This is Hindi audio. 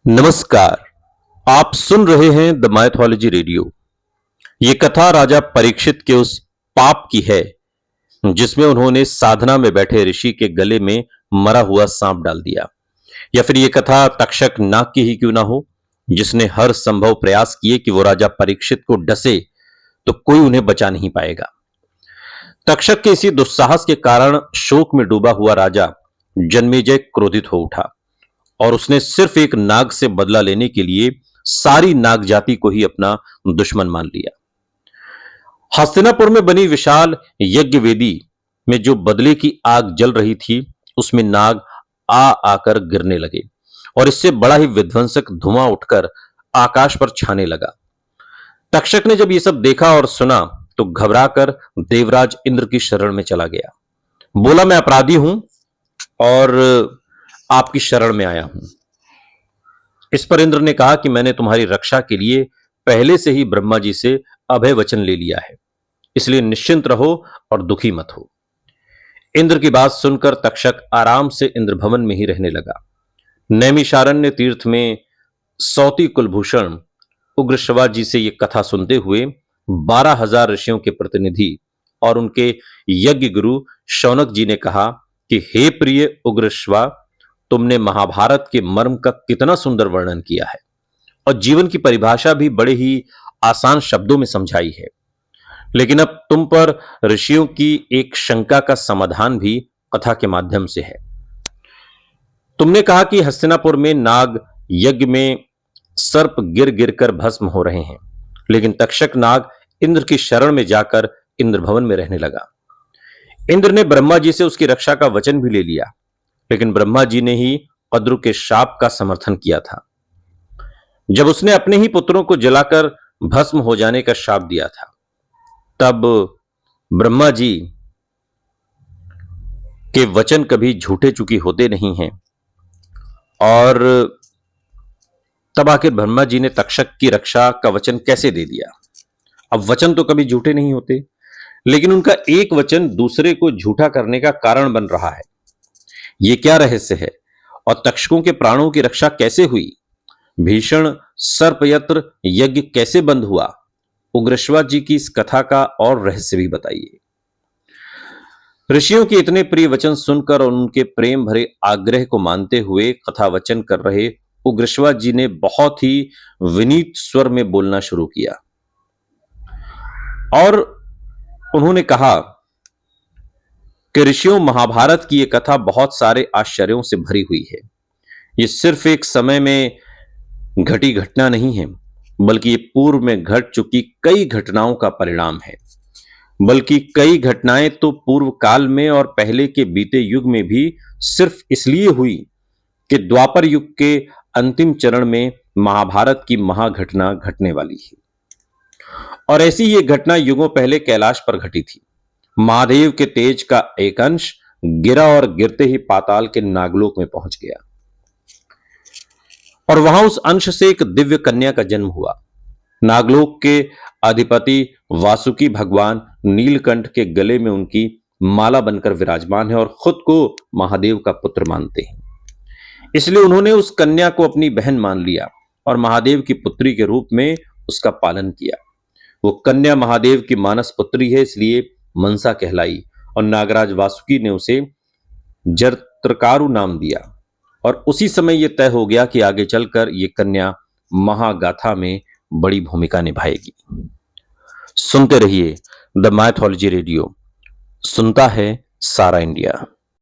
नमस्कार। आप सुन रहे हैं द माइथोलॉजी रेडियो। ये कथा राजा परीक्षित के उस पाप की है जिसमें उन्होंने साधना में बैठे ऋषि के गले में मरा हुआ सांप डाल दिया। या फिर ये कथा तक्षक नाग की ही क्यों ना हो, जिसने हर संभव प्रयास किए कि वो राजा परीक्षित को डसे तो कोई उन्हें बचा नहीं पाएगा। तक्षक के इसी दुस्साहस के कारण शोक में डूबा हुआ राजा जन्मेजय क्रोधित हो उठा और उसने सिर्फ एक नाग से बदला लेने के लिए सारी नाग जाति को ही अपना दुश्मन मान लिया। हस्तिनापुर में बनी विशाल यज्ञ वेदी में जो बदले की आग जल रही थी, उसमें नाग आ आकर गिरने लगे और इससे बड़ा ही विध्वंसक धुआं उठकर आकाश पर छाने लगा। तक्षक ने जब ये सब देखा और सुना तो घबराकर देवराज इंद्र की शरण में चला गया। बोला, मैं अपराधी हूं और आपकी शरण में आया हूं। इस पर इंद्र ने कहा कि मैंने तुम्हारी रक्षा के लिए पहले से ही ब्रह्मा जी से अभय वचन ले लिया है, इसलिए निश्चिंत रहो और दुखी मत हो। इंद्र की बात सुनकर तक्षक आराम से इंद्र भवन में ही रहने लगा। नैमिषारण्य तीर्थ में सौती कुलभूषण उग्रश्रवा जी से यह कथा सुनते हुए 12,000 ऋषियों के प्रतिनिधि और उनके यज्ञ गुरु शौनक जी ने कहा कि हे प्रिय उग्रश्रवा, तुमने महाभारत के मर्म का कितना सुंदर वर्णन किया है और जीवन की परिभाषा भी बड़े ही आसान शब्दों में समझाई है। लेकिन अब तुम पर ऋषियों की एक शंका का समाधान भी कथा के माध्यम से है। तुमने कहा कि हस्तिनापुर में नाग यज्ञ में सर्प गिर गिर कर भस्म हो रहे हैं, लेकिन तक्षक नाग इंद्र की शरण में जाकर इंद्र भवन में रहने लगा। इंद्र ने ब्रह्मा जी से उसकी रक्षा का वचन भी ले लिया, लेकिन ब्रह्मा जी ने ही कद्रु के शाप का समर्थन किया था। जब उसने अपने ही पुत्रों को जलाकर भस्म हो जाने का शाप दिया था, तब ब्रह्मा जी के वचन कभी झूठे चूकी होते नहीं हैं और तब आखिर ब्रह्मा जी ने तक्षक की रक्षा का वचन कैसे दे दिया। अब वचन तो कभी झूठे नहीं होते, लेकिन उनका एक वचन दूसरे को झूठा करने का कारण बन रहा है। ये क्या रहस्य है और तक्षकों के प्राणों की रक्षा कैसे हुई? भीषण सर्पयत्र यज्ञ कैसे बंद हुआ? उग्रश्रवा जी की इस कथा का और रहस्य भी बताइए। ऋषियों के इतने प्रिय वचन सुनकर और उनके प्रेम भरे आग्रह को मानते हुए कथा वचन कर रहे उग्रश्रवा जी ने बहुत ही विनीत स्वर में बोलना शुरू किया और उन्होंने कहा कि ऋषियों, महाभारत की यह कथा बहुत सारे आश्चर्यों से भरी हुई है। यह सिर्फ एक समय में घटी घटना नहीं है, बल्कि ये पूर्व में घट चुकी कई घटनाओं का परिणाम है। बल्कि कई घटनाएं तो पूर्व काल में और पहले के बीते युग में भी सिर्फ इसलिए हुई कि द्वापर युग के अंतिम चरण में महाभारत की महाघटना घटने वाली है। और ऐसी ये घटना युगों पहले कैलाश पर घटी थी। महादेव के तेज का एक अंश गिरा और गिरते ही पाताल के नागलोक में पहुंच गया और वहां उस अंश से एक दिव्य कन्या का जन्म हुआ। नागलोक के अधिपति वासुकी भगवान नीलकंठ के गले में उनकी माला बनकर विराजमान है और खुद को महादेव का पुत्र मानते हैं। इसलिए उन्होंने उस कन्या को अपनी बहन मान लिया और महादेव की पुत्री के रूप में उसका पालन किया। वो कन्या महादेव की मानस पुत्री है, इसलिए मनसा कहलाई और नागराज वासुकी ने उसे जरत्रकारु नाम दिया। और उसी समय यह तय हो गया कि आगे चलकर यह कन्या महागाथा में बड़ी भूमिका निभाएगी। सुनते रहिए द माइथोलॉजी रेडियो, सुनता है सारा इंडिया।